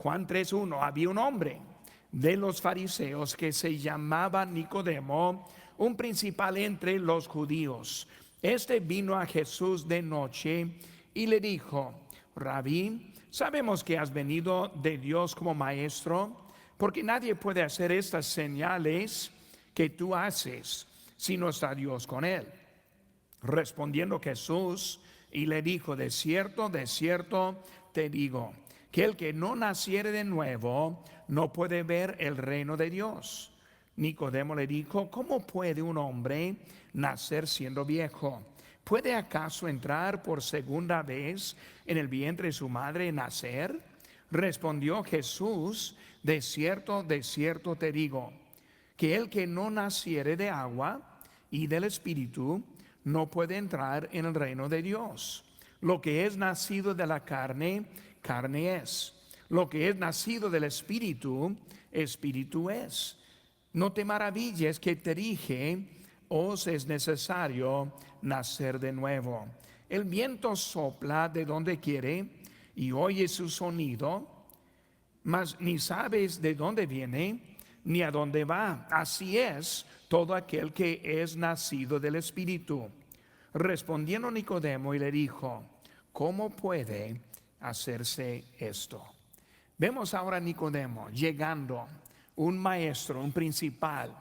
Juan 3:1. Había un hombre de los fariseos que se llamaba Nicodemo, un principal entre los judíos. Este vino a Jesús de noche y le dijo: Rabí, sabemos que has venido de Dios como maestro, porque nadie puede hacer estas señales que tú haces si no está Dios con él. Respondiendo Jesús y le dijo: de cierto te digo, que el que no naciere de nuevo no puede ver el reino de Dios. Nicodemo le dijo: ¿cómo puede un hombre nacer siendo viejo? ¿Puede acaso entrar por segunda vez en el vientre de su madre y nacer? Respondió Jesús: de cierto te digo, que el que no naciere de agua y del Espíritu no puede entrar en el reino de Dios. Lo que es nacido de la carne, carne es. Lo que es nacido del Espíritu, Espíritu es. No te maravilles que te dije: os es necesario nacer de nuevo. El viento sopla de donde quiere y oyes su sonido, mas ni sabes de dónde viene ni a dónde va. Así es todo aquel que es nacido del Espíritu. Respondiendo Nicodemo y le dijo: ¿cómo puede hacerse esto? Vemos ahora a Nicodemo llegando, un maestro, un principal,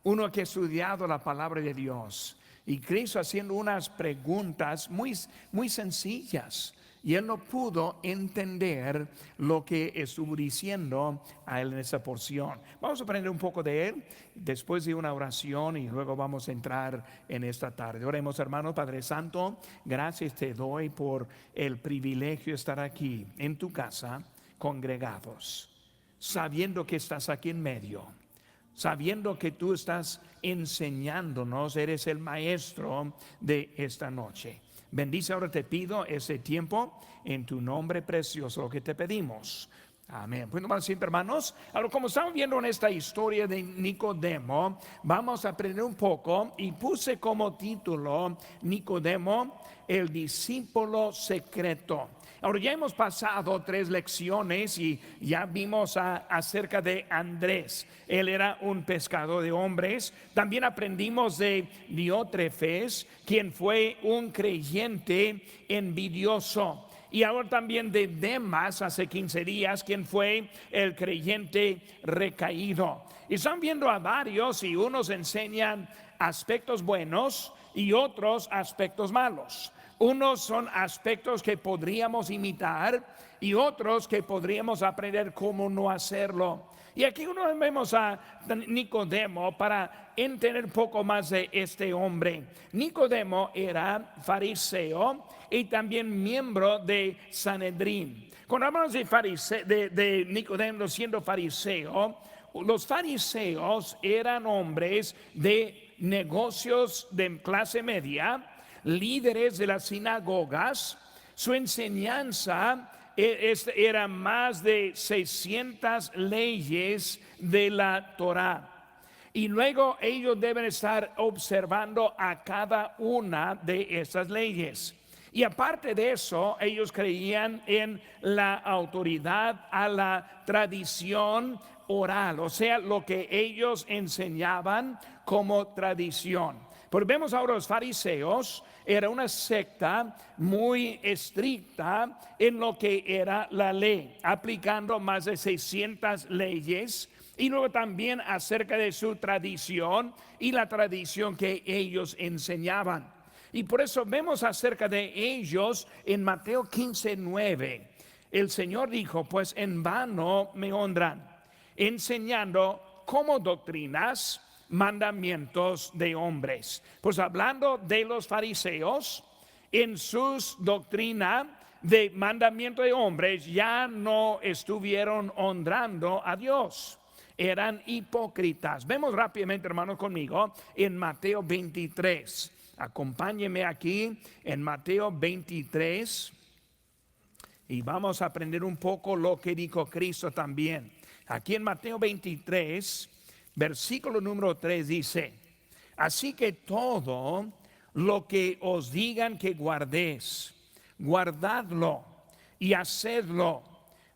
uno que ha estudiado la palabra de Dios, y Cristo haciendo unas preguntas muy sencillas, y él no pudo entender lo que estuvo diciendo a él en esa porción. Vamos a aprender un poco de él después de una oración y luego vamos a entrar en esta tarde. Oremos, hermanos. Padre Santo, gracias te doy por el privilegio de estar aquí en tu casa, congregados, sabiendo que estás aquí en medio, sabiendo que tú estás enseñándonos, eres el maestro de esta noche. Bendice ahora, te pido, ese tiempo en tu nombre precioso, lo que te pedimos. Amén. Bueno, hermanos, ahora como estamos viendo en esta historia de Nicodemo, vamos a aprender un poco, y puse como título Nicodemo, el discípulo secreto. Ahora ya hemos pasado 3 lecciones y ya vimos acerca de Andrés. Él era un pescador de hombres. También aprendimos de Diótrefes, quien fue un creyente envidioso. Y ahora también de Demas, hace 15 días, quien fue el creyente recaído. Y están viendo a varios, y unos enseñan aspectos buenos y otros aspectos malos. Unos son aspectos que podríamos imitar y otros que podríamos aprender cómo no hacerlo. Y aquí uno vemos a Nicodemo para entender un poco más de este hombre. Nicodemo era fariseo y también miembro de Sanedrín. Cuando hablamos de Nicodemo siendo fariseo, los fariseos eran hombres de negocios de clase media, líderes de las sinagogas. Su enseñanza era más de 600 leyes de la Torá. Y luego ellos deben estar observando a cada una de esas leyes. Y aparte de eso, ellos creían en la autoridad, a la tradición oral, o sea, lo que ellos enseñaban como tradición. Pero vemos ahora los fariseos, era una secta muy estricta en lo que era la ley, aplicando más de 600 leyes, y luego también acerca de su tradición y la tradición que ellos enseñaban. Y por eso vemos acerca de ellos en Mateo 15:9. El Señor dijo: pues en vano me honran, enseñando como doctrinas mandamientos de hombres. Pues hablando de los fariseos, en sus doctrinas de mandamiento de hombres ya no estuvieron honrando a Dios, eran hipócritas. Vemos rápidamente, hermanos, conmigo en Mateo 23. Acompáñenme aquí en Mateo 23 y vamos a aprender un poco lo que dijo Cristo también. Aquí en Mateo 23, versículo número 3 dice: así que todo lo que os digan que guardéis, guardadlo y hacedlo,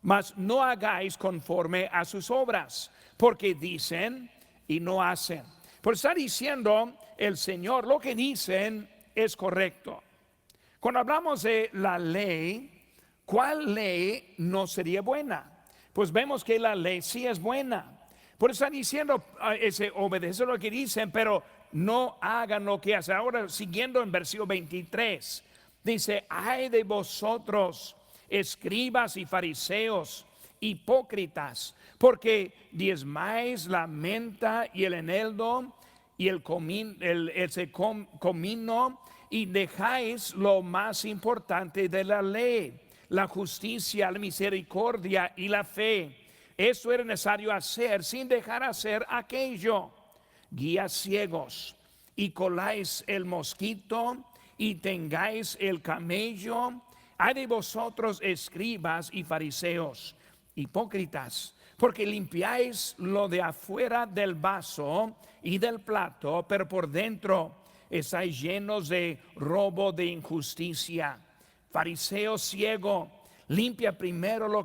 mas no hagáis conforme a sus obras, porque dicen y no hacen. Por está diciendo el Señor, lo que dicen es correcto. Cuando hablamos de la ley, ¿cuál ley no sería buena? Pues vemos que la ley sí es buena. Por eso está diciendo, obedece lo que dicen, pero no hagan lo que hacen. Ahora, siguiendo en versículo 23, dice: ay de vosotros, escribas y fariseos, hipócritas, porque diezmáis la menta y el eneldo y el comino, y dejáis lo más importante de la ley, la justicia, la misericordia y la fe. Eso era necesario hacer sin dejar hacer aquello. Guías ciegos, y coláis el mosquito y tengáis el camello. Ay de vosotros, escribas y fariseos, hipócritas, porque limpiáis lo de afuera del vaso y del plato, pero por dentro estáis llenos de robo, de injusticia. Fariseo ciego, limpia primero lo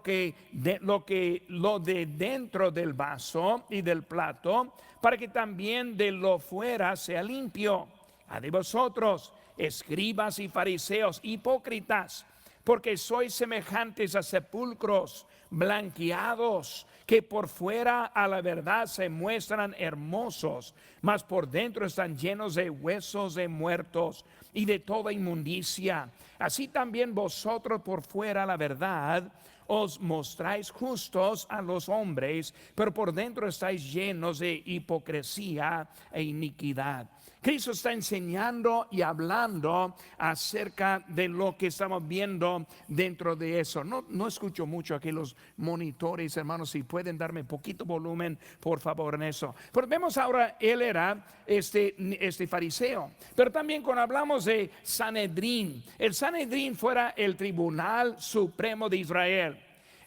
de dentro del vaso y del plato, para que también de lo fuera sea limpio. A de vosotros, escribas y fariseos, hipócritas, porque sois semejantes a sepulcros blanqueados, que por fuera a la verdad se muestran hermosos, mas por dentro están llenos de huesos de muertos y de toda inmundicia. Así también vosotros por fuera a la verdad os mostráis justos a los hombres, pero por dentro estáis llenos de hipocresía e iniquidad. Cristo está enseñando y hablando acerca de lo que estamos viendo dentro de eso. No escucho mucho aquí los monitores, hermanos, si pueden darme poquito volumen, por favor, en eso. Pero vemos ahora, él era este fariseo. Pero también cuando hablamos de Sanedrín, el Sanedrín fuera el tribunal supremo de Israel.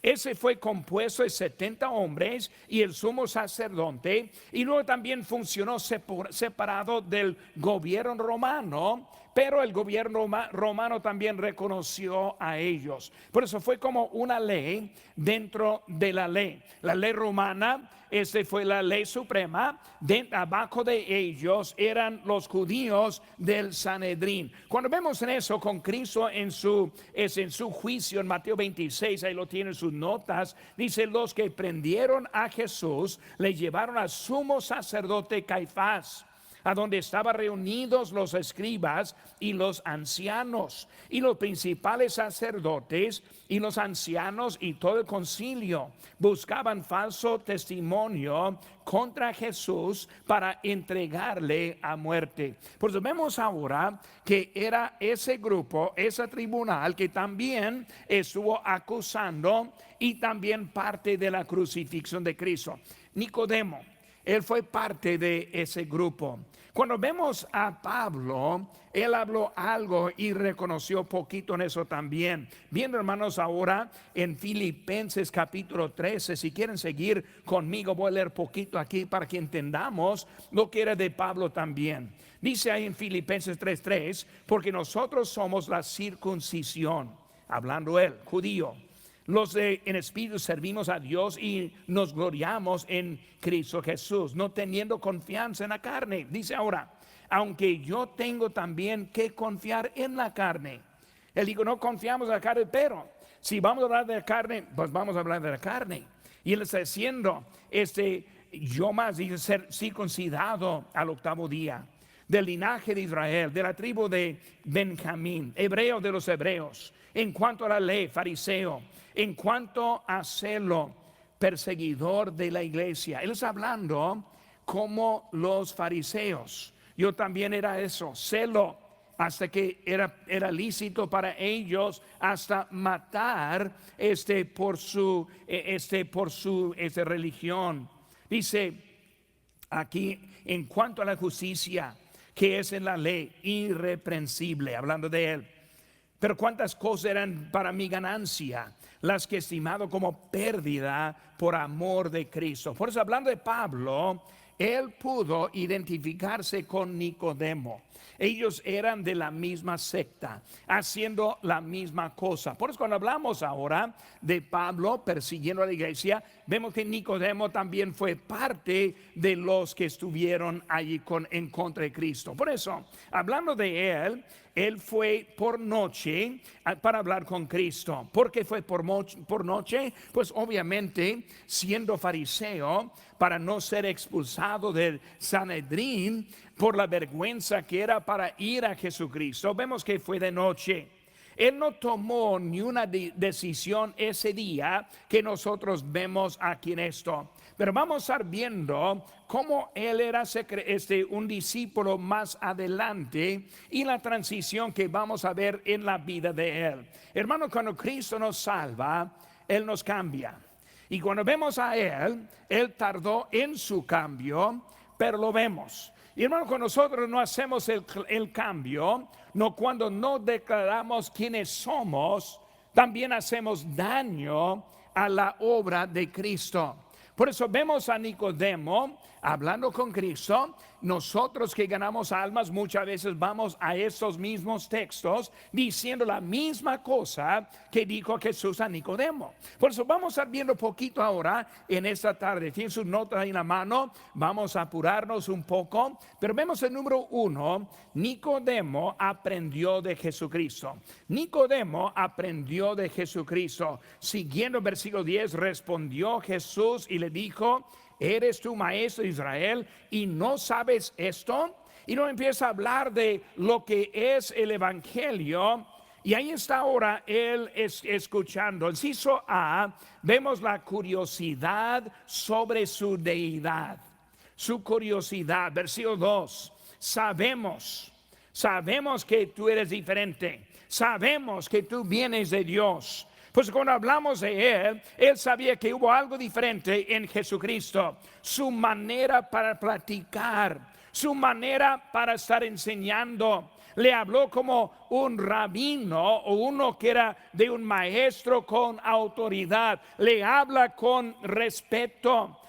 Ese fue compuesto de 70 hombres y el sumo sacerdote, y luego también funcionó separado del gobierno romano, pero el gobierno romano también reconoció a ellos. Por eso fue como una ley dentro de la ley. La ley romana, fue la ley suprema. Abajo de ellos eran los judíos del Sanedrín. Cuando vemos en eso con Cristo en su juicio en Mateo 26, ahí lo tienen sus notas, dice: los que prendieron a Jesús le llevaron al sumo sacerdote Caifás, a donde estaban reunidos los escribas y los ancianos, y los principales sacerdotes y los ancianos y todo el concilio buscaban falso testimonio contra Jesús para entregarle a muerte. Por eso vemos ahora que era ese grupo, ese tribunal, que también estuvo acusando y también parte de la crucifixión de Cristo. Nicodemo, él fue parte de ese grupo. Cuando vemos a Pablo, él habló algo y reconoció poquito en eso también. Viendo, hermanos, ahora en Filipenses capítulo 13, si quieren seguir conmigo, voy a leer poquito aquí para que entendamos lo que era de Pablo también. Dice ahí en Filipenses 3:3, porque nosotros somos la circuncisión, hablando él, judío. Los en espíritu servimos a Dios y nos gloriamos en Cristo Jesús, no teniendo confianza en la carne. Dice ahora: aunque yo tengo también que confiar en la carne. Él dijo: no confiamos en la carne, pero si vamos a hablar de la carne, pues vamos a hablar de la carne. Y él está diciendo, yo más, dice, ser circuncidado al 8º día, del linaje de Israel, de la tribu de Benjamín, hebreo de los hebreos, en cuanto a la ley, fariseo, en cuanto a celo, perseguidor de la iglesia. Él está hablando como los fariseos. Yo también era eso, celo, hasta que era lícito para ellos hasta matar por su religión. Dice aquí, en cuanto a la justicia que es en la ley, irreprensible, hablando de él. Pero cuántas cosas eran para mi ganancia, las que he estimado como pérdida por amor de Cristo. Por eso, hablando de Pablo, él pudo identificarse con Nicodemo. Ellos eran de la misma secta, haciendo la misma cosa. Por eso cuando hablamos ahora de Pablo persiguiendo a la iglesia, vemos que Nicodemo también fue parte de los que estuvieron allí en contra de Cristo. Por eso, hablando de él fue por noche para hablar con Cristo. ¿Por qué fue por noche? Pues obviamente siendo fariseo, para no ser expulsado del Sanedrín por la vergüenza que era para ir a Jesucristo, vemos que fue de noche. Él no tomó ni una decisión ese día que nosotros vemos aquí en esto. Pero vamos a estar viendo cómo él era un discípulo más adelante y la transición que vamos a ver en la vida de él. Hermano, cuando Cristo nos salva, él nos cambia. Y cuando vemos a él tardó en su cambio, pero lo vemos. Y hermano, cuando nosotros no hacemos el cambio, cuando no declaramos quiénes somos, también hacemos daño a la obra de Cristo. Por eso vemos a Nicodemo hablando con Cristo. Nosotros que ganamos almas muchas veces vamos a esos mismos textos diciendo la misma cosa que dijo Jesús a Nicodemo. Por eso vamos a estar viendo poquito ahora en esta tarde. Tienen sus notas ahí en la mano, vamos a apurarnos un poco. Pero vemos el número 1, Nicodemo aprendió de Jesucristo. Nicodemo aprendió de Jesucristo. Siguiendo el versículo 10, respondió Jesús y le dijo: ¿eres tú maestro de Israel y no sabes esto? Y no empieza a hablar de lo que es el evangelio. Y ahí está ahora él escuchando. El inciso A, vemos la curiosidad sobre su deidad. Su curiosidad, versículo 2. Sabemos que tú eres diferente. Sabemos que tú vienes de Dios. Pues cuando hablamos de él sabía que hubo algo diferente en Jesucristo. Su manera para platicar, su manera para estar enseñando. Le habló como un rabino o uno que era de un maestro con autoridad. Le habla con respeto.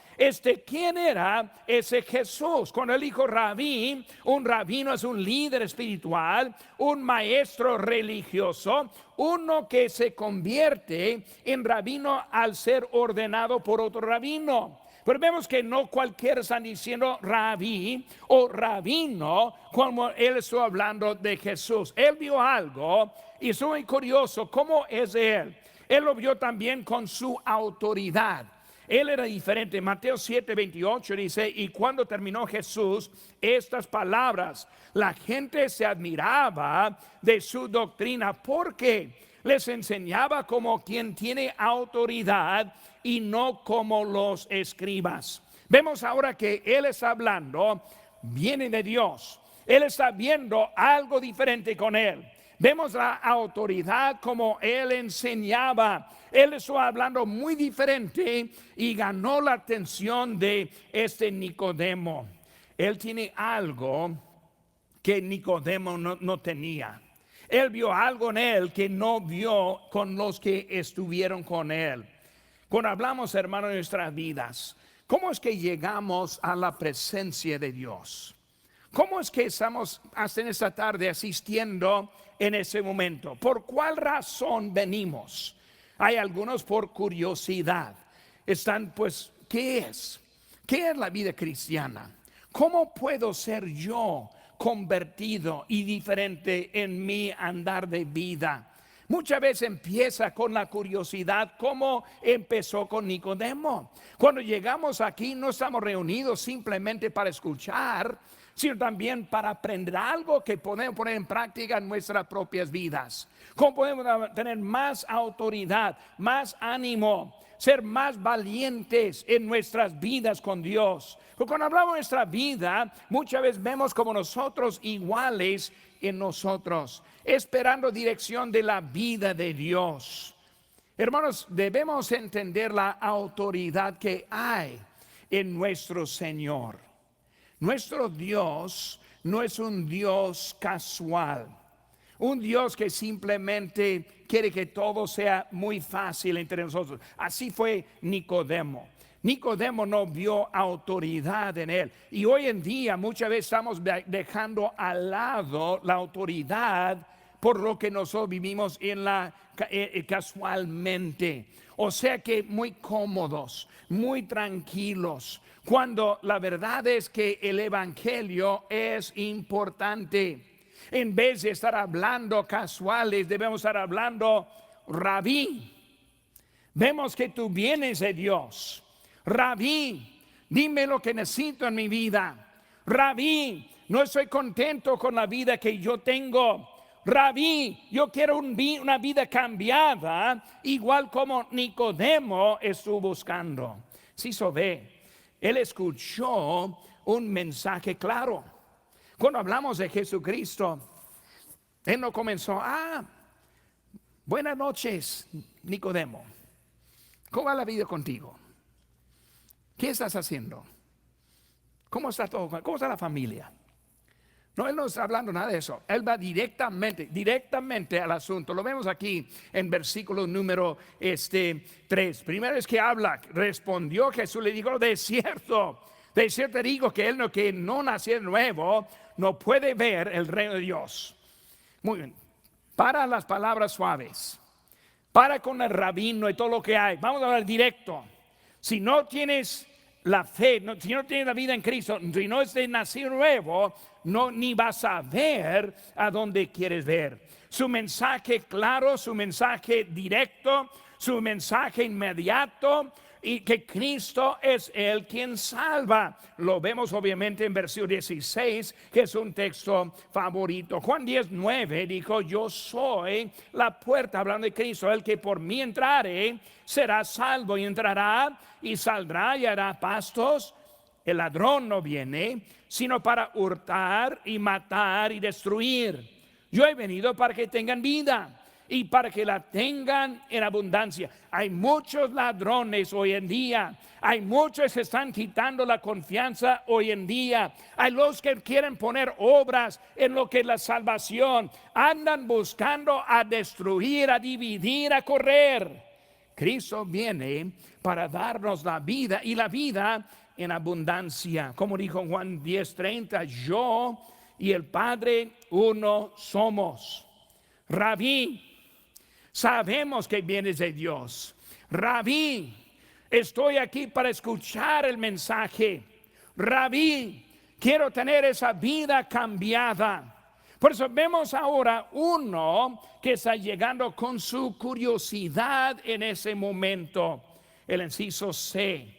¿Quién era ese Jesús? Cuando él dijo rabí, un rabino es un líder espiritual, un maestro religioso, uno que se convierte en rabino al ser ordenado por otro rabino. Pero vemos que no cualquiera está diciendo rabí o rabino como él estuvo hablando de Jesús. Él vio algo y es muy curioso cómo es él. Él lo vio también con su autoridad. Él era diferente. Mateo 7:28 dice: y cuando terminó Jesús estas palabras, la gente se admiraba de su doctrina, porque les enseñaba como quien tiene autoridad y no como los escribas. Vemos ahora que él está hablando, viene de Dios. Él está viendo algo diferente con él. Vemos la autoridad como él enseñaba. Él estuvo hablando muy diferente y ganó la atención de Nicodemo. Él tiene algo que Nicodemo no tenía. Él vio algo en él que no vio con los que estuvieron con él. Cuando hablamos, hermano, de nuestras vidas, ¿cómo es que llegamos a la presencia de Dios? ¿Cómo es que estamos hasta en esta tarde asistiendo en ese momento? ¿Por cuál razón venimos? Hay algunos por curiosidad. Están pues, ¿qué es? ¿Qué es la vida cristiana? ¿Cómo puedo ser yo convertido y diferente en mi andar de vida? Muchas veces empieza con la curiosidad, como empezó con Nicodemo. Cuando llegamos aquí no estamos reunidos simplemente para escuchar, sino también para aprender algo que podemos poner en práctica en nuestras propias vidas. ¿Cómo podemos tener más autoridad, más ánimo, ser más valientes en nuestras vidas con Dios? Porque cuando hablamos de nuestra vida, muchas veces vemos como nosotros iguales en nosotros, esperando dirección de la vida de Dios. Hermanos, debemos entender la autoridad que hay en nuestro Señor. Nuestro Dios no es un Dios casual, un Dios que simplemente quiere que todo sea muy fácil entre nosotros. Así fue Nicodemo. Nicodemo no vio autoridad en él. Y hoy en día muchas veces estamos dejando al lado la autoridad por lo que nosotros vivimos casualmente. O sea que muy cómodos, muy tranquilos, cuando la verdad es que el evangelio es importante. En vez de estar hablando casuales, debemos estar hablando rabí. Vemos que tú vienes de Dios. Rabí, dime lo que necesito en mi vida. Rabí, no estoy contento con la vida que yo tengo. Rabí, yo quiero una vida cambiada, igual como Nicodemo estuvo buscando. Si se ve, él escuchó un mensaje claro. Cuando hablamos de Jesucristo, él no comenzó, buenas noches, Nicodemo. ¿Cómo va la vida contigo? ¿Qué estás haciendo? ¿Cómo está todo? ¿Cómo está la familia? No, él no está hablando nada de eso. Él va directamente al asunto. Lo vemos aquí en versículo número 3. Primera vez que habla, respondió Jesús, le dijo, de cierto te digo que él que no nació de nuevo, no puede ver el reino de Dios. Muy bien. Para las palabras suaves. Para con el rabino y todo lo que hay. Vamos a hablar directo. Si no tienes la fe, si no tienes la vida en Cristo, si no es de nacido nuevo, ni vas a ver a dónde quieres ver. Su mensaje claro, su mensaje directo, su mensaje inmediato, y que Cristo es el quien salva. Lo vemos obviamente en versículo 16, que es un texto favorito. Juan 10:9 dijo, yo soy la puerta, hablando de Cristo, el que por mí entrare será salvo, y entrará y saldrá y hará pastos. El ladrón no viene sino para hurtar y matar y destruir. Yo he venido para que tengan vida y para que la tengan en abundancia. Hay muchos ladrones hoy en día. Hay muchos que están quitando la confianza hoy en día. Hay los que quieren poner obras en lo que es la salvación. Andan buscando a destruir, a dividir, a correr. Cristo viene para darnos la vida, y la vida en abundancia. Como dijo Juan 10:30, yo y el Padre uno somos. Rabí, sabemos que vienes de Dios. Rabí, estoy aquí para escuchar el mensaje. Rabí, quiero tener esa vida cambiada. Por eso vemos ahora uno que está llegando con su curiosidad en ese momento. El inciso C.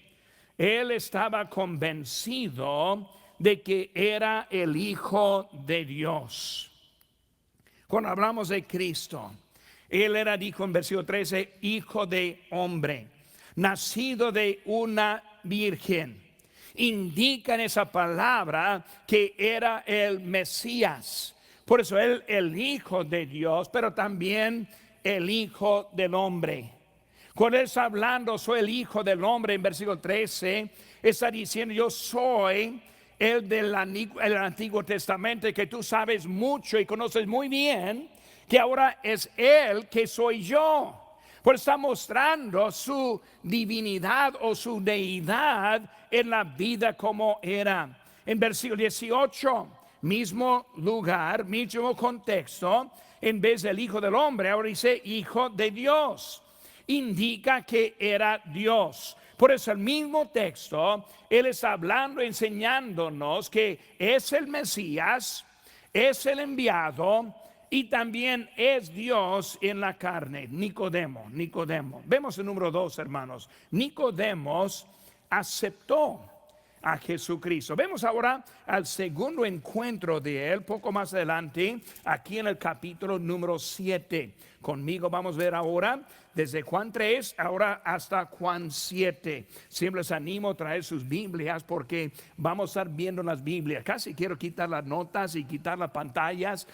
Él estaba convencido de que era el Hijo de Dios. Cuando hablamos de Cristo, Él era, dijo en versículo 13, Hijo de hombre, nacido de una virgen. Indica en esa palabra que era el Mesías. Por eso Él, el Hijo de Dios, pero también el Hijo del hombre. Cuando Él está hablando, soy el Hijo del hombre, en versículo 13, está diciendo, yo soy el del Antiguo Testamento, que tú sabes mucho y conoces muy bien, que ahora es Él que soy yo. Pues está mostrando su divinidad o su deidad en la vida como era. En versículo 18, mismo lugar, mismo contexto, en vez del Hijo del hombre, ahora dice Hijo de Dios. Indica que era Dios. Por eso el mismo texto, Él está hablando, enseñándonos que es el Mesías, es el enviado y también es Dios en la carne. Nicodemo. Vemos el número 2, hermanos. Nicodemo aceptó a Jesucristo. Vemos ahora al segundo encuentro de él, poco más adelante, aquí en el capítulo número 7. Conmigo vamos a ver ahora desde Juan 3 ahora hasta Juan 7. Siempre les animo a traer sus Biblias porque vamos a estar viendo las Biblias. Casi quiero quitar las notas y quitar las pantallas,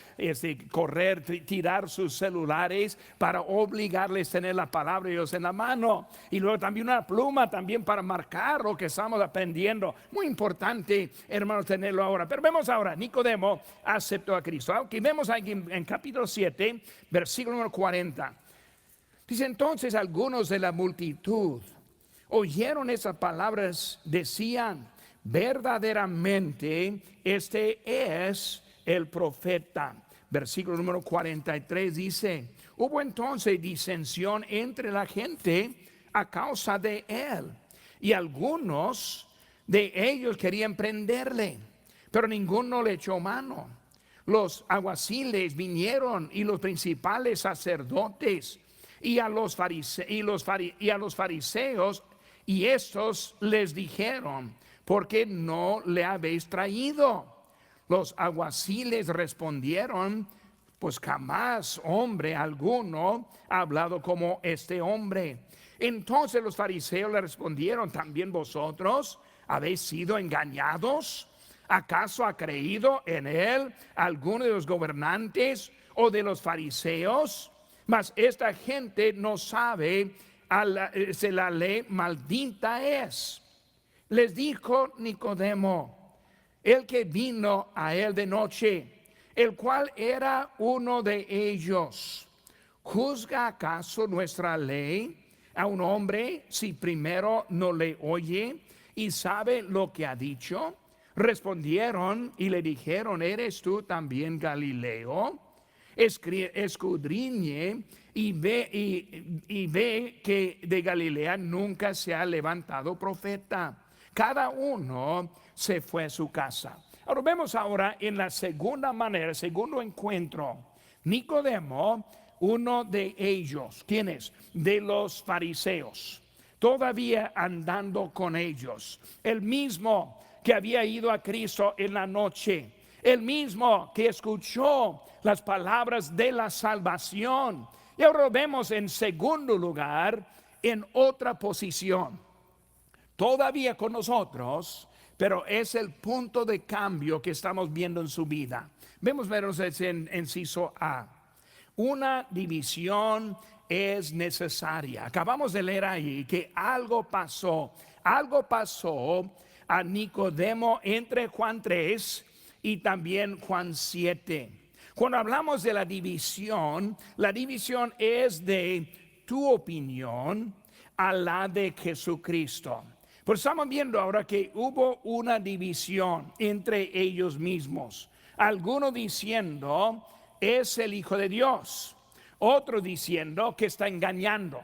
correr, tirar sus celulares para obligarles a tener la palabra de Dios en la mano. Y luego también una pluma también para marcar lo que estamos aprendiendo. Muy importante, hermanos, tenerlo ahora. Pero vemos ahora, Nicodemo aceptó a Cristo. Aquí vemos aquí en capítulo 7, versículo número 40. Dice, entonces algunos de la multitud oyeron esas palabras, decían: verdaderamente este es el profeta. Versículo número 43 dice: hubo entonces disensión entre la gente a causa de él, y algunos de ellos querían prenderle, pero ninguno le echó mano. Los alguaciles vinieron, y los principales sacerdotes, y a los fariseos, y estos les dijeron: ¿por qué no le habéis traído? Los alguaciles respondieron: pues jamás hombre alguno ha hablado como este hombre. Entonces los fariseos le respondieron: ¿también vosotros habéis sido engañados? ¿Acaso ha creído en él alguno de los gobernantes o de los fariseos? Mas esta gente no sabe, si la ley maldita es. Les dijo Nicodemo, el que vino a él de noche, el cual era uno de ellos: ¿juzga acaso nuestra ley a un hombre si primero no le oye y sabe lo que ha dicho? Respondieron y le dijeron: ¿eres tú también Galileo? Escudriñe y ve que de Galilea nunca se ha levantado profeta. Cada uno se fue a su casa. Ahora vemos ahora en la segunda manera, el segundo encuentro. Nicodemo, uno de ellos. ¿Quién es? De los fariseos, todavía andando con ellos. El mismo que había ido a Cristo en la noche, el mismo que escuchó las palabras de la salvación. Y ahora lo vemos en segundo lugar, en otra posición, todavía con nosotros, pero es el punto de cambio que estamos viendo en su vida. Vemos en inciso A: una división es necesaria. Acabamos de leer ahí que algo pasó a Nicodemo entre Juan 3 y también Juan 7. Cuando hablamos de la división es de tu opinión a la de Jesucristo. Pues estamos viendo ahora que hubo una división entre ellos mismos. Algunos diciendo: es el Hijo de Dios. Otros diciendo que está engañando.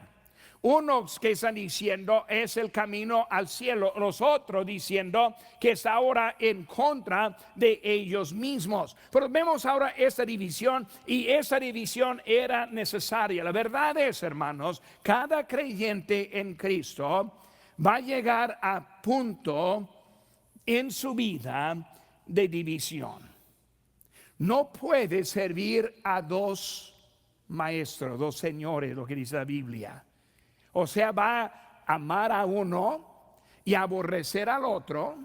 Unos que están diciendo: es el camino al cielo. Los otros diciendo que está ahora en contra de ellos mismos. Pero vemos ahora esta división, y esa división era necesaria. La verdad es, hermanos, cada creyente en Cristo va a llegar a punto en su vida de división. No puede servir a dos maestros, dos señores, lo que dice la Biblia. O sea, va a amar a uno y aborrecer al otro,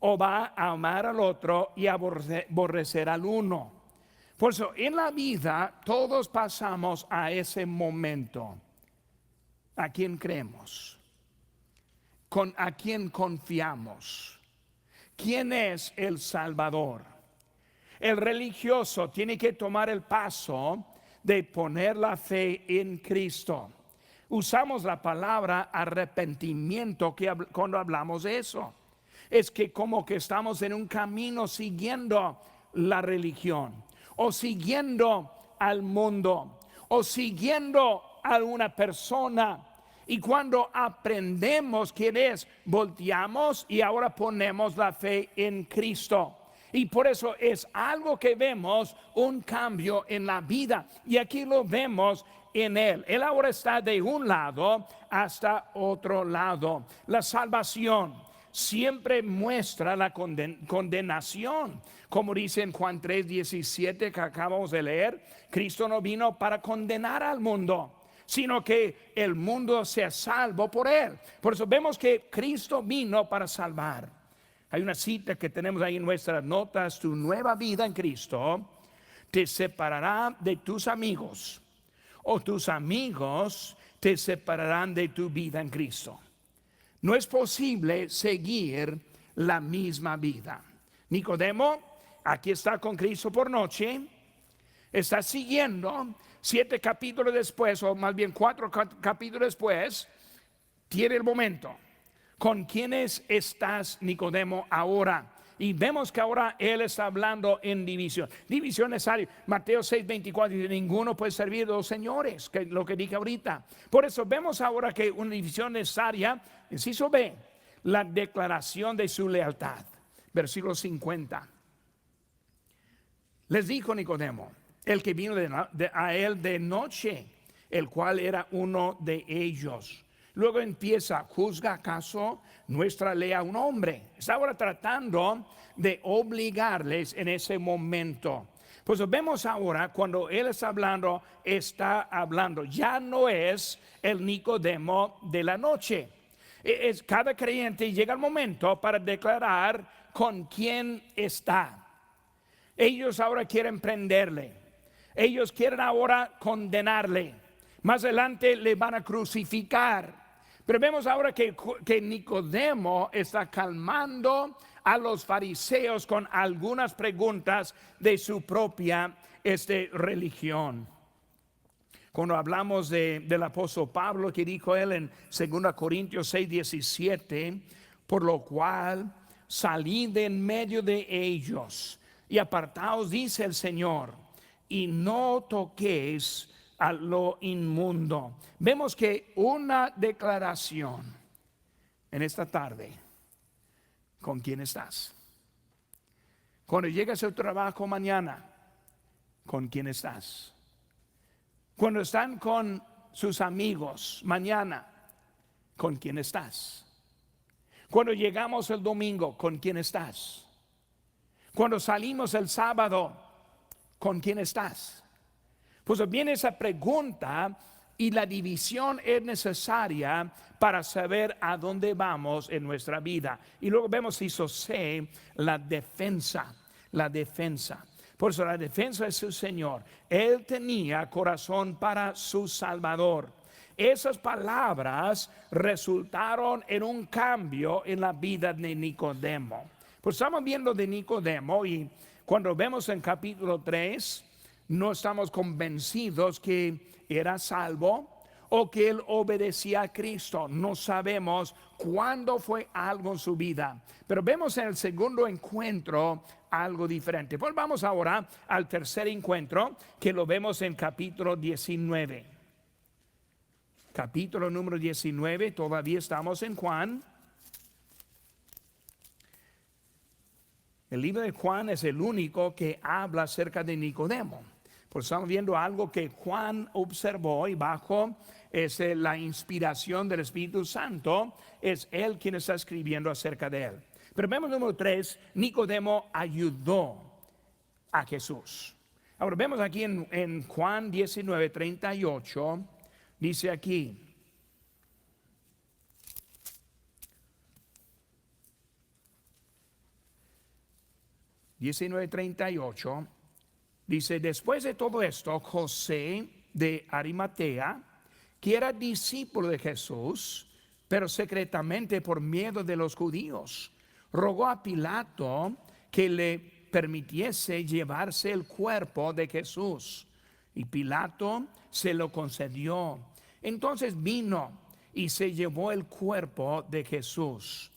o va a amar al otro y aborrecer al uno. Por eso en la vida todos pasamos a ese momento. ¿A quién creemos? ¿A quién confiamos? ¿Quién es el Salvador? El religioso tiene que tomar el paso de poner la fe en Cristo. Usamos la palabra arrepentimiento cuando hablamos de eso. Es que como que estamos en un camino siguiendo la religión, o siguiendo al mundo, o siguiendo a una persona. Y cuando aprendemos quién es, volteamos y ahora ponemos la fe en Cristo. Y por eso es algo que vemos, un cambio en la vida. Y aquí lo vemos en él. Él ahora está de un lado hasta otro lado. La salvación siempre muestra la condenación. Como dice en Juan 3:17 que acabamos de leer, Cristo no vino para condenar al mundo, sino que el mundo sea salvo por él. Por eso vemos que Cristo vino para salvar. Hay una cita que tenemos ahí en nuestras notas: tu nueva vida en Cristo te separará de tus amigos, o tus amigos te separarán de tu vida en Cristo. No es posible seguir la misma vida. Nicodemo aquí está con Cristo por noche, está siguiendo. 7 capítulos después, o más bien 4 capítulos después, tiene el momento. ¿Con quiénes estás, Nicodemo, ahora? Y vemos que ahora él está hablando en división. División necesaria. Mateo 6:24 dice: ninguno puede servir a dos señores, que es lo que dije ahorita. Por eso vemos ahora que una división necesaria. Inciso B, la declaración de su lealtad. Versículo 50. Les dijo Nicodemo, el que vino a él de noche, el cual era uno de ellos. Luego empieza: ¿juzga acaso nuestra ley a un hombre? Está ahora tratando de obligarles en ese momento. Pues vemos ahora cuando él está hablando, ya no es el Nicodemo de la noche. Cada creyente llega el momento para declarar con quién está. Ellos ahora quieren prenderle. Ellos quieren ahora condenarle. Más adelante le van a crucificar. Pero vemos ahora que Nicodemo está calmando a los fariseos con algunas preguntas de su propia religión. Cuando hablamos del apóstol Pablo, que dijo él en 2 Corintios 6:17, por lo cual salid de en medio de ellos y apartaos, dice el Señor, y no toquéis a lo inmundo. Vemos que una declaración en esta tarde: ¿con quién estás? Cuando llegas al trabajo mañana, ¿con quién estás? Cuando están con sus amigos mañana, ¿con quién estás? Cuando llegamos el domingo, ¿con quién estás? Cuando salimos el sábado, ¿con quién estás? Pues viene esa pregunta, y la división es necesaria para saber a dónde vamos en nuestra vida. Y luego vemos, hizo C, la defensa. Por eso la defensa de su Señor. Él tenía corazón para su Salvador. Esas palabras resultaron en un cambio en la vida de Nicodemo. Pues estamos viendo de Nicodemo, y cuando vemos en capítulo 3, no estamos convencidos que era salvo o que él obedecía a Cristo. No sabemos cuándo fue algo en su vida, pero vemos en el segundo encuentro algo diferente. Pues vamos ahora al tercer encuentro, que lo vemos en capítulo 19. Capítulo número 19, todavía estamos en Juan. El libro de Juan es el único que habla acerca de Nicodemo. Pues estamos viendo algo que Juan observó, y bajo la inspiración del Espíritu Santo es él quien está escribiendo acerca de él. Pero vemos número 3, Nicodemo ayudó a Jesús. Ahora vemos aquí en Juan 19:38, dice aquí: dice: después de todo esto, José de Arimatea, que era discípulo de Jesús, pero secretamente por miedo de los judíos, rogó a Pilato que le permitiese llevarse el cuerpo de Jesús, y Pilato se lo concedió. Entonces vino y se llevó el cuerpo de Jesús.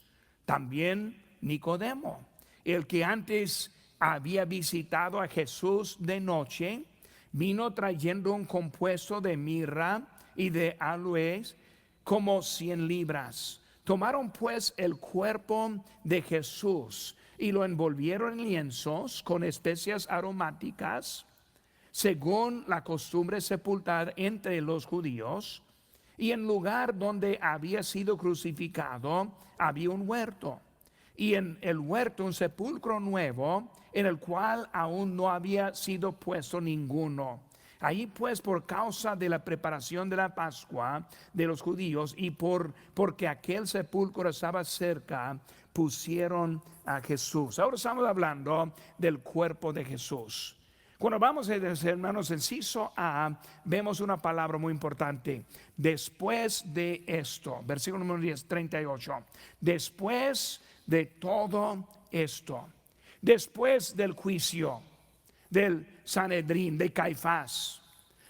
También Nicodemo, el que antes había visitado a Jesús de noche, vino trayendo un compuesto de mirra y de aloes, como 100 libras. Tomaron pues el cuerpo de Jesús y lo envolvieron en lienzos con especias aromáticas, según la costumbre sepultar entre los judíos. Y en lugar donde había sido crucificado había un huerto, y en el huerto un sepulcro nuevo, en el cual aún no había sido puesto ninguno. Ahí pues, por causa de la preparación de la Pascua de los judíos, y porque aquel sepulcro estaba cerca, pusieron a Jesús. Ahora estamos hablando del cuerpo de Jesús. Cuando vamos, hermanos, inciso A, vemos una palabra muy importante: después de esto. Versículo número 38. Después de todo esto, después del juicio del Sanedrín, de Caifás,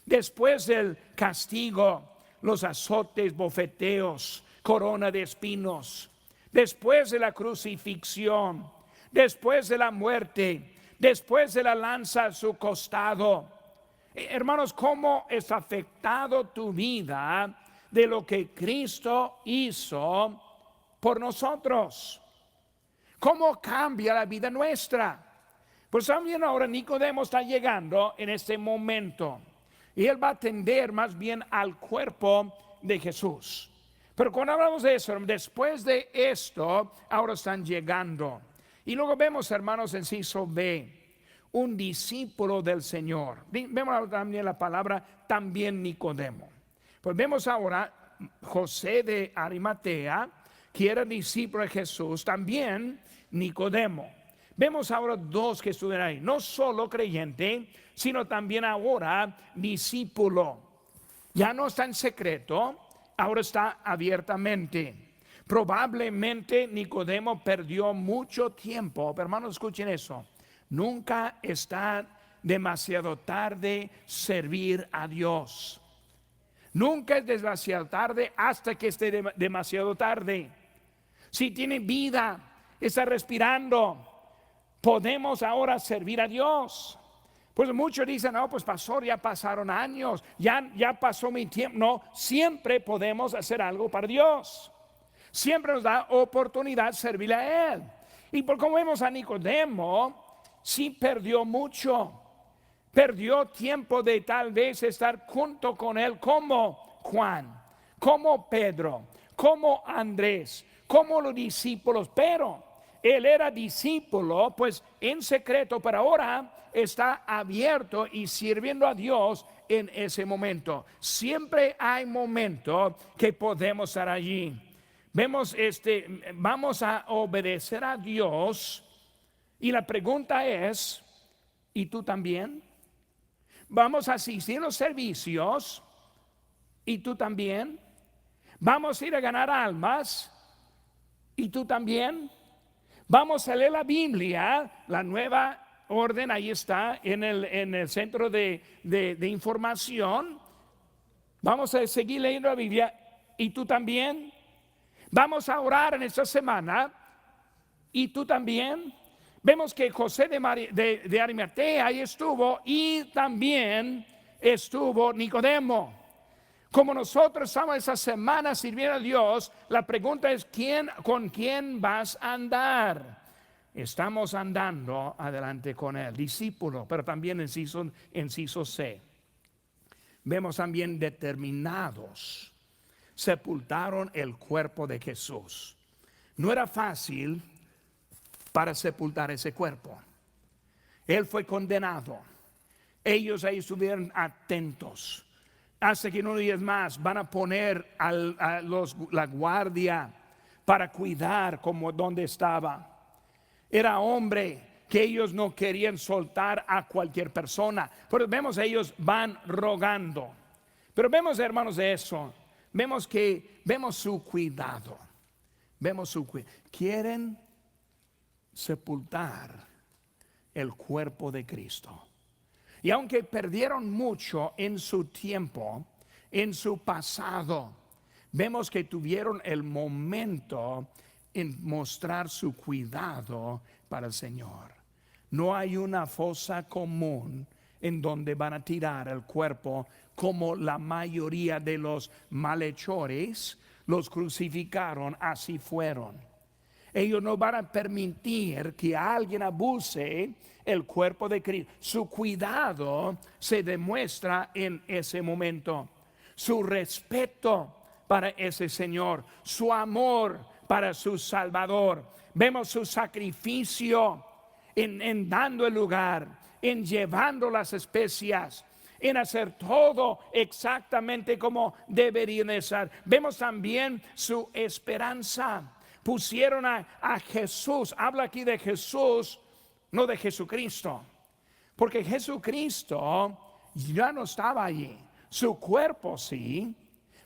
después del castigo, los azotes, bofeteos, corona de espinos, después de la crucifixión, después de la muerte, después de la lanza a su costado. Hermanos, ¿cómo es afectado tu vida de lo que Cristo hizo por nosotros? ¿Cómo cambia la vida nuestra? Pues también ahora Nicodemo está llegando en este momento y él va a atender más bien al cuerpo de Jesús. Pero cuando hablamos de eso, después de esto, ahora están llegando. Y luego vemos, hermanos, en inciso B, un discípulo del Señor. Vemos también la palabra también Nicodemo. Pues vemos ahora José de Arimatea, que era discípulo de Jesús, también Nicodemo. Vemos ahora dos que estuvieron ahí, no solo creyente, sino también ahora discípulo. Ya no está en secreto, ahora está abiertamente. Probablemente Nicodemo perdió mucho tiempo, pero hermanos, escuchen eso. Nunca está demasiado tarde servir a Dios. Nunca es demasiado tarde hasta que esté demasiado tarde. Si tiene vida, está respirando, podemos ahora servir a Dios. Pues muchos dicen, no, pues pastor, ya pasaron años, ya pasó mi tiempo. No, siempre podemos hacer algo para Dios. Siempre nos da oportunidad de servirle a Él. Y por como vemos a Nicodemo, sí perdió mucho. Perdió tiempo de tal vez estar junto con Él como Juan, como Pedro, como Andrés, como los discípulos. Pero él era discípulo pues en secreto, pero ahora está abierto y sirviendo a Dios en ese momento. Siempre hay momentos que podemos estar allí. Vemos vamos a obedecer a Dios y la pregunta es, ¿y tú también? Vamos a asistir a los servicios, ¿y tú también? Vamos a ir a ganar almas, ¿y tú también? Vamos a leer la Biblia, la nueva orden, ahí está en el centro de información. Vamos a seguir leyendo la Biblia, ¿y tú también? Vamos a orar en esta semana, ¿y tú también? Vemos que José de Arimatea ahí estuvo y también estuvo Nicodemo. Como nosotros estamos esa semana sirviendo a Dios, la pregunta es ¿con quién vas a andar? Estamos andando adelante con Él, discípulo, pero también inciso C. Vemos también determinados. Sepultaron el cuerpo de Jesús. No era fácil para sepultar ese cuerpo. Él fue condenado. Ellos ahí estuvieron atentos. Hasta que unos días más van a poner la guardia para cuidar como donde estaba. Era hombre que ellos no querían soltar a cualquier persona. Pero vemos ellos van rogando. Pero vemos, hermanos, de eso. Vemos su cuidado. Quieren sepultar el cuerpo de Cristo. Y aunque perdieron mucho en su tiempo, en su pasado, vemos que tuvieron el momento en mostrar su cuidado para el Señor. No hay una fosa común en donde van a tirar el cuerpo como la mayoría de los malhechores los crucificaron, así fueron. Ellos no van a permitir que alguien abuse el cuerpo de Cristo. Su cuidado se demuestra en ese momento. Su respeto para ese Señor, su amor para su Salvador. Vemos su sacrificio en dando el lugar, en llevando las especias, en hacer todo exactamente como deberían ser. Vemos también su esperanza. Pusieron a Jesús, habla aquí de Jesús, no de Jesucristo, porque Jesucristo ya no estaba allí. Su cuerpo sí,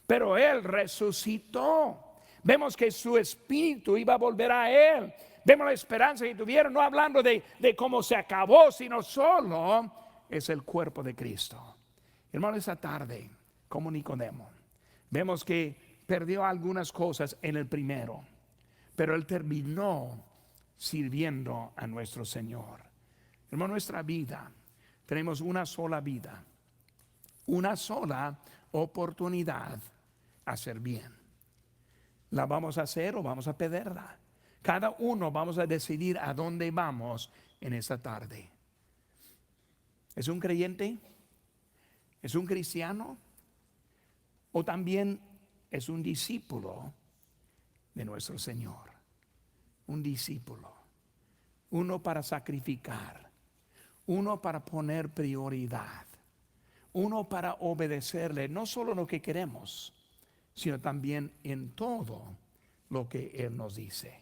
pero Él resucitó. Vemos que su espíritu iba a volver a Él. Vemos la esperanza que tuvieron, no hablando de cómo se acabó, sino solo es el cuerpo de Cristo. Hermano, esta tarde, como Nicodemo, vemos que perdió algunas cosas en el primero, pero él terminó sirviendo a nuestro Señor. Hermano, nuestra vida, tenemos una sola vida, una sola oportunidad a hacer bien. ¿La vamos a hacer o vamos a perderla? Cada uno vamos a decidir a dónde vamos en esta tarde. ¿Es un creyente? ¿Es un cristiano? ¿O también es un discípulo de nuestro Señor? Un discípulo. Uno para sacrificar. Uno para poner prioridad. Uno para obedecerle, no solo lo que queremos, sino también en todo lo que Él nos dice.